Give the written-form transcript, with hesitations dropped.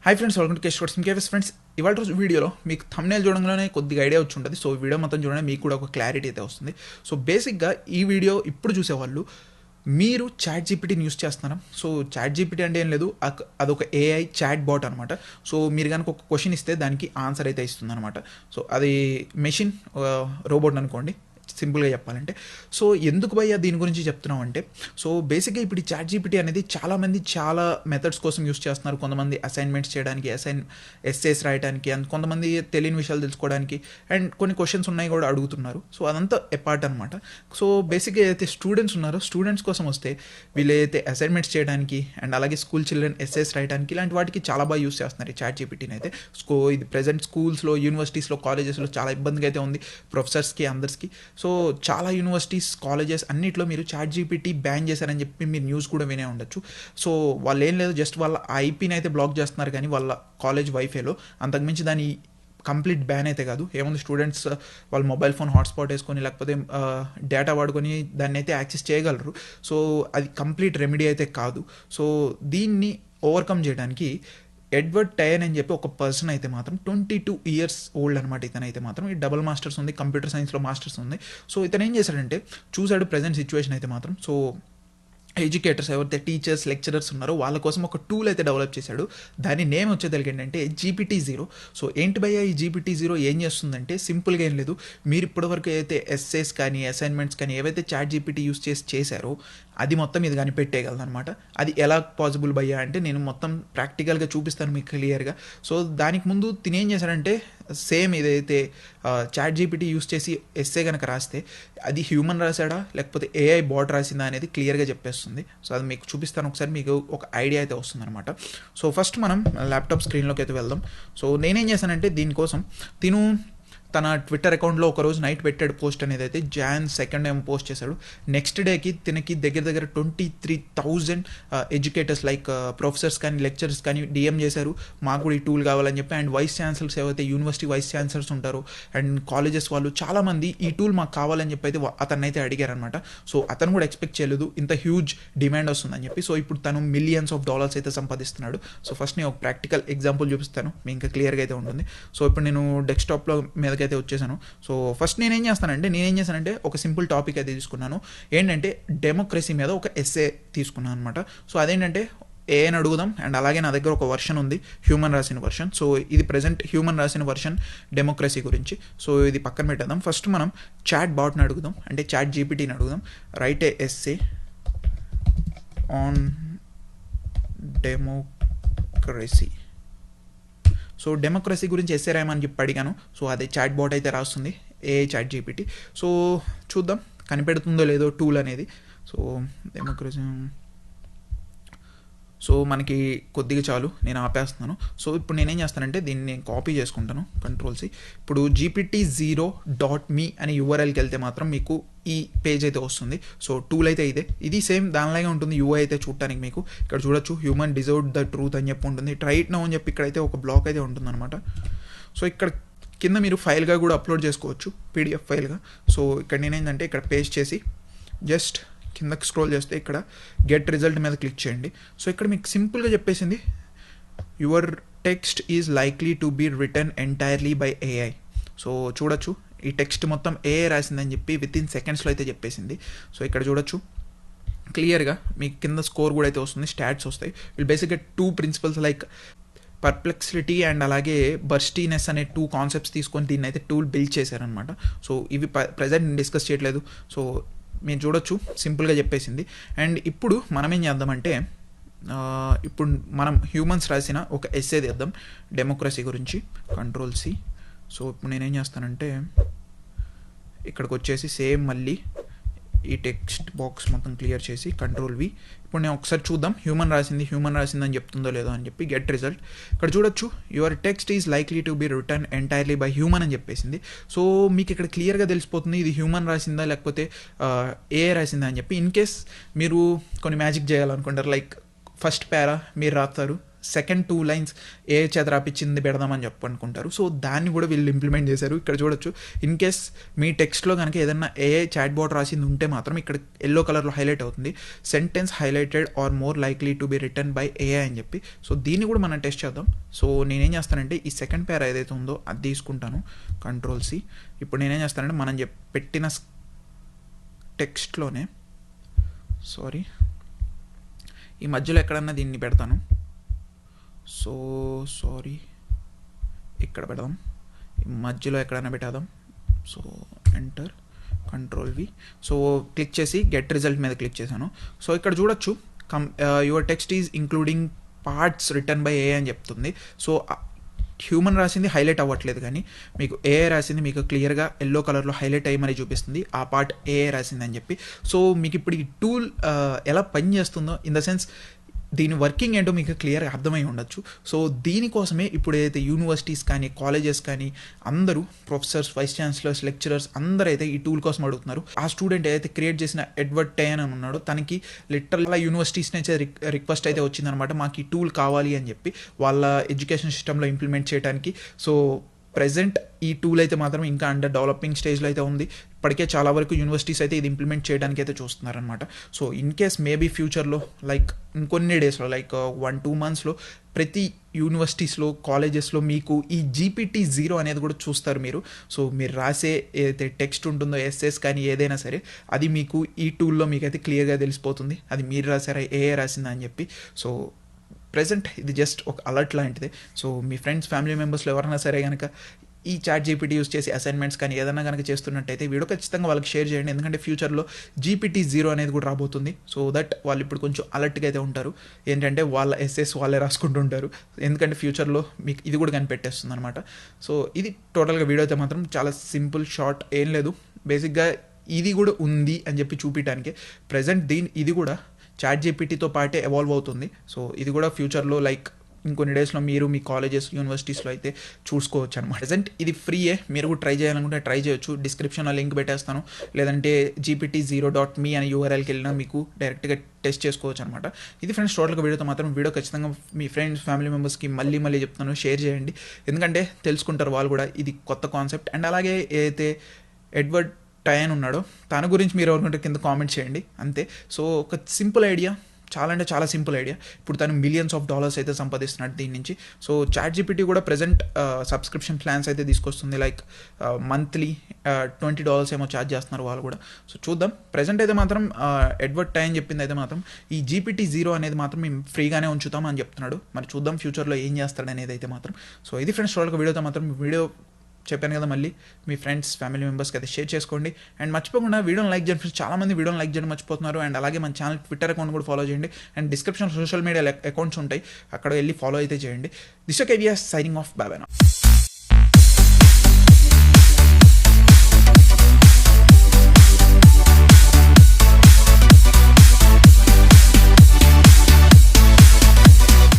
Hi friends, welcome to కేస్ కేవెస్ friends. ఇవాళ రోజు వీడియోలో మీకు థంబ్నెయిల్ చూడంగానే కొద్దిగా ఐడియా వచ్చి ఉంటుంది. సో వీడియో మొత్తం చూడండి, మీకు కూడా ఒక క్లారిటీ అయితే వస్తుంది. సో బేసిక్గా ఈ వీడియో ఇప్పుడు చూసేవాళ్ళు మీరు చాట్ జీపీటీని యూస్ చేస్తున్నారా? సో చాట్ జీపీటీ అంటే ఏం లేదు, అదొక ఏఐ చాట్ బాట్ అనమాట. సో మీరు కనుక ఒక క్వశ్చన్ ఇస్తే దానికి ఆన్సర్ అయితే ఇస్తుంది అనమాట. సో అది మెషిన్ రోబోట్ అనుకోండి, సింపుల్గా చెప్పాలంటే. సో ఎందుకు భయ్యా దీని గురించి చెప్తున్నాం అంటే, సో బేసిక్గా ఇప్పుడు ఈ చాట్ జీపీటీ అనేది చాలామంది చాలా మెథడ్స్ కోసం యూస్ చేస్తున్నారు. కొంతమంది అసైన్మెంట్స్ చేయడానికి, ఎస్సేస్ రాయడానికి, అండ్ కొంతమంది తెలియని విషయాలు తెలుసుకోవడానికి, అండ్ కొన్ని క్వశ్చన్స్ ఉన్నాయి కూడా అడుగుతున్నారు. సో అదంతా ఎపార్ట్ అనమాట. సో బేసిక్గా ఏదైతే స్టూడెంట్స్ ఉన్నారో, స్టూడెంట్స్ కోసం వస్తే వీళ్ళు ఏదైతే అసైన్మెంట్స్ చేయడానికి అండ్ అలాగే స్కూల్ చిల్డ్రన్ ఎస్సేస్ రాయడానికి ఇలాంటి వాటికి చాలా బాగా యూస్ చేస్తున్నారు ఈ చాట్ జీపీటీని అయితే. ఇది ప్రజెంట్ స్కూల్స్లో, యూనివర్సిటీస్లో, కాలేజెస్లో చాలా ఇబ్బందిగా అయితే ఉంది ప్రొఫెసర్స్కి, అందరికీ. సో చాలా యూనివర్సిటీస్, కాలేజెస్ అన్నిట్లో మీరు చాట్ జీపీటీ బ్యాన్ చేశారని చెప్పి మీరు న్యూస్ కూడా వినే ఉండొచ్చు. సో వాళ్ళు ఏం లేదు, జస్ట్ వాళ్ళ ఐపీని అయితే బ్లాక్ చేస్తున్నారు, కానీ వాళ్ళ కాలేజ్ వైఫైలో అంతకుమించి దాని కంప్లీట్ బ్యాన్ అయితే కాదు. ఏముంది, స్టూడెంట్స్ వాళ్ళ మొబైల్ ఫోన్ హాట్స్పాట్ వేసుకొని లేకపోతే డేటా వాడుకొని దాన్ని అయితే యాక్సెస్ చేయగలరు. సో అది కంప్లీట్ రెమెడీ అయితే కాదు. సో దీన్ని ఓవర్కమ్ చేయడానికి ఎడ్వర్డ్ టైన్ అని చెప్పి ఒక పర్సన్ అయితే మాత్రం 22 years ఓల్డ్ అనమాట. ఇతనైతే మాత్రం ఈ డబుల్ మాస్టర్స్ ఉంది, కంప్యూటర్ సైన్స్లో మాస్టర్స్ ఉంది. సో ఇతను ఏం చేశాడంటే, చూశాడు ప్రజెంట్ సిచ్యువేషన్ అయితే మాత్రం. సో ఎడ్యుకేటర్స్, ఎవరైతే టీచర్స్, లెక్చరర్స్ ఉన్నారో వాళ్ళ కోసం ఒక టూల్ అయితే డెవలప్ చేశాడు. దాని నేమ్ వచ్చేసరికి ఏంటంటే GPT-0. సో ఏంటి భయ్యా ఈ GPT-0 ఏం చేస్తుందంటే, సింపుల్గా ఏం లేదు, మీరు ఇప్పటివరకు ఏదైతే ఎస్సేస్ కానీ అసైన్మెంట్స్ కానీ ఏవైతే చాట్ జీపీటీ యూస్ చేశారో అది మొత్తం ఇది కానీ పెట్టేయగలదు అనమాట. అది ఎలా పాసిబుల్ భయ్యా అంటే, నేను మొత్తం ప్రాక్టికల్గా చూపిస్తాను మీకు క్లియర్గా. సో దానికి ముందు తినేం చేశాడంటే, సేమ్ ఏదైతే చాట్ జీపీటీ యూస్ చేసి ఎస్సే కనుక రాస్తే అది హ్యూమన్ రాశాడా లేకపోతే ఏఐ బాట్ రాసిందా అనేది క్లియర్గా చెప్పేస్తుంది. సో అది మీకు చూపిస్తాను ఒకసారి, మీకు ఒక ఐడియా అయితే వస్తుంది అనమాట. సో ఫస్ట్ మనం ల్యాప్టాప్ స్క్రీన్లోకి అయితే వెళ్దాం. సో నేనేం చేశానంటే, దీనికోసం తన ట్విట్టర్ అకౌంట్లో ఒకరోజు నైట్ పెట్టాడు పోస్ట్ అనేది. అయితే Jan 2 ఏమో పోస్ట్ చేశాడు. నెక్స్ట్ డేకి తనకి దగ్గర 23,000 ఎడ్యుకేటర్స్ లైక్ ప్రొఫెసర్స్ కానీ లెక్చరర్స్ కానీ డిఎం చేశారు, మాకు కూడా ఈ టూల్ కావాలని చెప్పి. అండ్ వైస్ ఛాన్సలర్స్ ఏవైతే యూనివర్సిటీ వైస్ ఛాన్సలర్స్ ఉంటారో అండ్ కాలేజెస్ వాళ్ళు చాలామంది ఈ టూల్ మాకు కావాలని చెప్పి అయితే అతన్ని అయితే అడిగారనమాట. సో అతను కూడా ఎక్స్పెక్ట్ చేయలేదు ఇంత హ్యూజ్ డిమాండ్ వస్తుందని చెప్పి. సో ఇప్పుడు తను millions of dollars అయితే సంపాదిస్తున్నాడు. సో ఫస్ట్ నేను ఒక ప్రాక్టికల్ ఎగ్జాంపుల్ చూపిస్తాను, మీకు ఇంకా క్లియర్గా అయితే ఉంటుంది. సో ఇప్పుడు నేను డెస్క్టాప్లో మీద అయితే వచ్చేసాను. సో ఫస్ట్ నేనేం చేస్తానంటే ఒక సింపుల్ టాపిక్ అయితే తీసుకున్నాను. ఏంటంటే డెమోక్రసీ మీద ఒక ఎస్సే తీసుకున్నాను అనమాట. సో అదేంటంటే ఏఐని అడుగుదాం, అండ్ అలాగే నా దగ్గర ఒక వర్షన్ ఉంది, హ్యూమన్ రాసిన వర్షన్. సో ఇది ప్రజెంట్ హ్యూమన్ రాసిన వర్షన్ డెమోక్రసీ గురించి. సో ఇది పక్కన పెట్టేద్దాం. ఫస్ట్ మనం చాట్ బాట్ని అడుగుదాం, అంటే చాట్ జీపీటీని అడుగుదాం. Right A essay on democracy. So democracy గురించి ఎస్సే రాయమని చెప్పి అడిగాను. సో అదే చాట్ బాట్ అయితే రాస్తుంది, ఏఐ చాట్ జీపీటీ. సో చూద్దాం కనిపెడుతుందో లేదో టూల్ అనేది. సో డెమోక్రసీ, సో మనకి కొద్దిగా చాలు, నేను ఆపేస్తున్నాను. సో ఇప్పుడు నేనేం చేస్తానంటే దీన్ని కాపీ చేసుకుంటాను, Ctrl+C. ఇప్పుడు GPT-0.me అనే URLకి వెళ్తే మాత్రం మీకు ఈ పేజ్ అయితే వస్తుంది. సో టూల్ అయితే ఇది సేమ్ దానిలాగే ఉంటుంది. UI అయితే చూడటానికి మీకు ఇక్కడ చూడొచ్చు, హ్యూమన్ డిజర్వ్డ్ ద ట్రూత్ అని చెప్పి ఉంటుంది. ట్రై ఇట్ నౌ అని చెప్పి ఇక్కడైతే ఒక బ్లాక్ అయితే ఉంటుందన్నమాట. సో ఇక్కడ కింద మీరు ఫైల్గా కూడా అప్లోడ్ చేసుకోవచ్చు, PDF ఫైల్గా. సో ఇక్కడ నేనేంటంటే ఇక్కడ పేస్ట్ చేసి జస్ట్ కిందకి స్క్రోల్ చేస్తే ఇక్కడ గెట్ రిజల్ట్ మీద క్లిక్ చేయండి. సో ఇక్కడ మీకు సింపుల్గా చెప్పేసింది, your text is likely to be written entirely by AI. So చూడొచ్చు ఈ టెక్స్ట్ మొత్తం ఏఐ రాసిందని చెప్పి వితిన్ సెకండ్స్లో అయితే చెప్పేసింది. సో ఇక్కడ చూడొచ్చు క్లియర్గా మీకు కింద స్కోర్ కూడా అయితే వస్తుంది, స్టాట్స్ వస్తాయి. వీళ్ళు బేసిక్గా 2 ప్రిన్సిపల్స్ లైక్ పర్ప్లెక్సిటీ అండ్ అలాగే బర్స్టీనెస్ అనే 2 కాన్సెప్ట్స్ తీసుకొని దీన్ని అయితే టూల్ బిల్డ్ చేశారనమాట. సో ఇవి ప్రజెంట్ డిస్కస్ చేయట్లేదు. సో మీరు చూడొచ్చు సింపుల్గా చెప్పేసింది. అండ్ ఇప్పుడు మనం ఏం చేద్దామంటే, ఇప్పుడు మనం హ్యూమన్స్ రాసిన ఒక ఎస్సే తీద్దాం డెమోక్రసీ గురించి, Ctrl+C. సో ఇప్పుడు నేనేం చేస్తానంటే ఇక్కడికి వచ్చేసి సేమ్ మళ్ళీ ఈ టెక్స్ట్ బాక్స్ మొత్తం క్లియర్ చేసి Ctrl+V. ఇప్పుడు నేను ఒకసారి చూద్దాం హ్యూమన్ రాసిందని చెప్తుందో లేదో అని చెప్పి గెట్ రిజల్ట్. ఇక్కడ చూడొచ్చు, your text is likely to be return entirely by human అని చెప్పేసింది. సో మీకు ఇక్కడ క్లియర్గా తెలిసిపోతుంది ఇది హ్యూమన్ రాసిందా లేకపోతే ఏఐ రాసిందా అని చెప్పి. ఇన్ కేస్ మీరు కొన్ని మ్యాజిక్ చేయాలనుకుంటారు, లైక్ ఫస్ట్ పారా మీరు రాస్తారు, సెకండ్ 2 లైన్స్ ఏ చేత రాపిచ్చింది పెడదామని అనుకుంటారు. సో దాన్ని కూడా వీళ్ళు ఇంప్లిమెంట్ చేశారు. ఇక్కడ చూడొచ్చు, ఇన్ కేస్ మీ టెక్స్ట్లో కనుక ఏదైనా ఏఐ చాట్ బాట్ రాసింది ఉంటే మాత్రం ఇక్కడ ఎల్లో కలర్లో హైలైట్ అవుతుంది, sentence highlighted are more likely to be written by AI అని చెప్పి. సో దీన్ని కూడా మనం టెస్ట్ చేద్దాం. సో నేనేం చేస్తానంటే ఈ సెకండ్ పేరా ఏదైతే ఉందో అది తీసుకుంటాను, Ctrl+C. ఇప్పుడు నేనేం చేస్తానంటే మనం పెట్టిన టెక్స్ట్లోనే ఈ మధ్యలో ఎక్కడన్నా దీన్ని పెడతాను. సో ఇక్కడ పెడదాం, ఈ మధ్యలో ఎక్కడైనా పెట్టేద్దాం. So enter, Ctrl+V. So click చేసి గెట్ రిజల్ట్ మీద క్లిక్ చేశాను. సో ఇక్కడ చూడొచ్చు, your text is including parts return by AI అని చెప్తుంది. సో హ్యూమన్ రాసింది హైలైట్ అవ్వట్లేదు, కానీ మీకు ఏఐ రాసింది మీకు క్లియర్గా ఎల్లో కలర్లో హైలైట్ అయ్యి మరి చూపిస్తుంది ఆ పార్ట్ ఏఐ రాసింది అని చెప్పి. సో మీకు ఇప్పుడు ఈ టూల్ ఎలా పనిచేస్తుందో, ఇన్ ద సెన్స్ దీని వర్కింగ్ ఏంటో మీకు క్లియర్గా అర్థమై ఉండొచ్చు. సో దీనికోసమే ఇప్పుడు ఏదైతే యూనివర్సిటీస్ కానీ కాలేజెస్ కానీ అందరూ ప్రొఫెసర్స్, వైస్ ఛాన్సలర్స్, లెక్చరర్స్ అందరూ అయితే ఈ టూల్ కోసం అడుగుతున్నారు. ఆ స్టూడెంట్ ఏదైతే క్రియేట్ చేసిన ఎడ్వర్డ్ టైన్ అని ఉన్నాడో తనకి లిటరల్గా యూనివర్సిటీస్ నుంచి రిక్వెస్ట్ అయితే వచ్చిందనమాట, మాకు ఈ టూల్ కావాలి అని చెప్పి వాళ్ళ ఎడ్యుకేషన్ సిస్టంలో ఇంప్లిమెంట్ చేయడానికి. సో ప్రెజెంట్ ఈ టూల్ అయితే మాత్రం ఇంకా అండర్ డెవలపింగ్ స్టేజ్లో అయితే ఉంది. ఇప్పటికే చాలా వరకు యూనివర్సిటీస్ అయితే ఇది ఇంప్లిమెంట్ చేయడానికి అయితే చూస్తున్నారనమాట. సో ఇన్ కేస్ మేబీ ఫ్యూచర్లో లైక్ ఇంకొన్ని డేస్లో లైక్ 1-2 మంత్స్లో ప్రతి యూనివర్సిటీస్లో, కాలేజెస్లో మీకు ఈ GPT-0 అనేది కూడా చూస్తారు మీరు. సో మీరు రాసే ఏదైతే టెక్స్ట్ ఉంటుందో, ఎస్ఎస్ కానీ ఏదైనా సరే, అది మీకు ఈ టూల్లో మీకైతే క్లియర్గా తెలిసిపోతుంది అది మీరు రాసారా ఏఐ రాసిందా అని చెప్పి. సో ప్రెజెంట్ ఇది జస్ట్ ఒక అలర్ట్ లాంటిదే. సో మీ ఫ్రెండ్స్, ఫ్యామిలీ మెంబర్స్లో ఎవరైనా సరే కనుక ఈ చాట్ జీపీటీ యూస్ చేసి అసైన్మెంట్స్ కానీ ఏదైనా కనుక చేస్తున్నట్టయితే వీడియో ఖచ్చితంగా వాళ్ళకి షేర్ చేయండి, ఎందుకంటే ఫ్యూచర్లో GPT-0 అనేది కూడా రాబోతుంది. సో దట్ వాళ్ళు ఇప్పుడు కొంచెం అలర్ట్గా అయితే ఉంటారు, ఏంటంటే వాళ్ళ ఎస్ఎస్ వాళ్ళే రాసుకుంటుంటారు, ఎందుకంటే ఫ్యూచర్లో మీకు ఇది కూడా కనిపెట్టేస్తుంది అనమాట. సో ఇది టోటల్గా వీడియో అయితే మాత్రం చాలా సింపుల్, షార్ట్, ఏం లేదు. బేసిక్గా ఇది కూడా ఉంది అని చెప్పి చూపించడానికి. ప్రెజెంట్ ఇది కూడా చాట్ జీపీటీతో పాటే ఎవాల్వ్ అవుతుంది. సో ఇది కూడా ఫ్యూచర్లో లైక్ ఇంకొన్ని డేస్లో మీరు మీ కాలేజెస్, యూనివర్సిటీస్లో అయితే చూసుకోవచ్చు అనమాట. ప్రెజెంట్ ఇది ఫ్రీయే, మీరు కూడా ట్రై చేయాలనుకుంటే ట్రై చేయొచ్చు. డిస్క్రిప్షన్లో లింక్ పెట్టేస్తాను, లేదంటే GPT-0.me అనే URLకి వెళ్ళినా మీకు డైరెక్ట్గా టెస్ట్ చేసుకోవచ్చు అనమాట. ఇది ఫ్రెండ్స్ టోటల్గా వీడియోతో మాత్రం. వీడియో ఖచ్చితంగా మీ ఫ్రెండ్స్, ఫ్యామిలీ మెంబర్స్కి మళ్ళీ చెప్తాను, షేర్ చేయండి, ఎందుకంటే తెలుసుకుంటారు వాళ్ళు కూడా ఇది కొత్త కాన్సెప్ట్. అండ్ అలాగే ఏదైతే ఎడ్వర్డ్ టైన్ ఉన్నాడో తన గురించి మీరు ఎవరికంటే కింద కామెంట్ చేయండి అంతే. సో ఒక సింపుల్ ఐడియా, చాలా అంటే చాలా సింపుల్ ఐడియా. ఇప్పుడు తను $మిలియన్స్ అయితే సంపాదిస్తున్నాడు దీని నుంచి. సో చాట్ జీపీటీ కూడా ప్రెజెంట్ సబ్స్క్రిప్షన్ ప్లాన్స్ అయితే తీసుకొస్తుంది, లైక్ మంత్లీ $20 ఏమో ఛార్జ్ చేస్తున్నారు వాళ్ళు కూడా. సో చూద్దాం. ప్రెజెంట్ అయితే మాత్రం ఎడ్వర్డ్ టైన్ చెప్పింది అయితే మాత్రం ఈ GPT-0 అనేది మాత్రం మేము ఫ్రీగానే ఉంచుతాం అని చెప్తున్నాడు. మరి చూద్దాం ఫ్యూచర్లో ఏం చేస్తాడు అనేది అయితే మాత్రం. సో ఇది ఫ్రెండ్స్ టోటల్గా వీడియోతో మాత్రం. వీడియో చెప్పాను కదా, మళ్ళీ మీ ఫ్రెండ్స్, ఫ్యామిలీ మెంబర్స్కి అయితే షేర్ చేసుకోండి. అండ్ మర్చిపోకుండా వీడియోని లైక్ చేయండి. చాలామంది వీడియోని లైక్ చేయడం మర్చిపోతున్నారు. అండ్ అలాగే మన ఛానల్ ట్విట్టర్ అకౌంట్ కూడా ఫాలో చేయండి. And description social media accounts ఉంటాయి, అక్కడ వెళ్ళి ఫాలో అయితే చేయండి. దిస్ కేవియస్ signing off, bye bye now.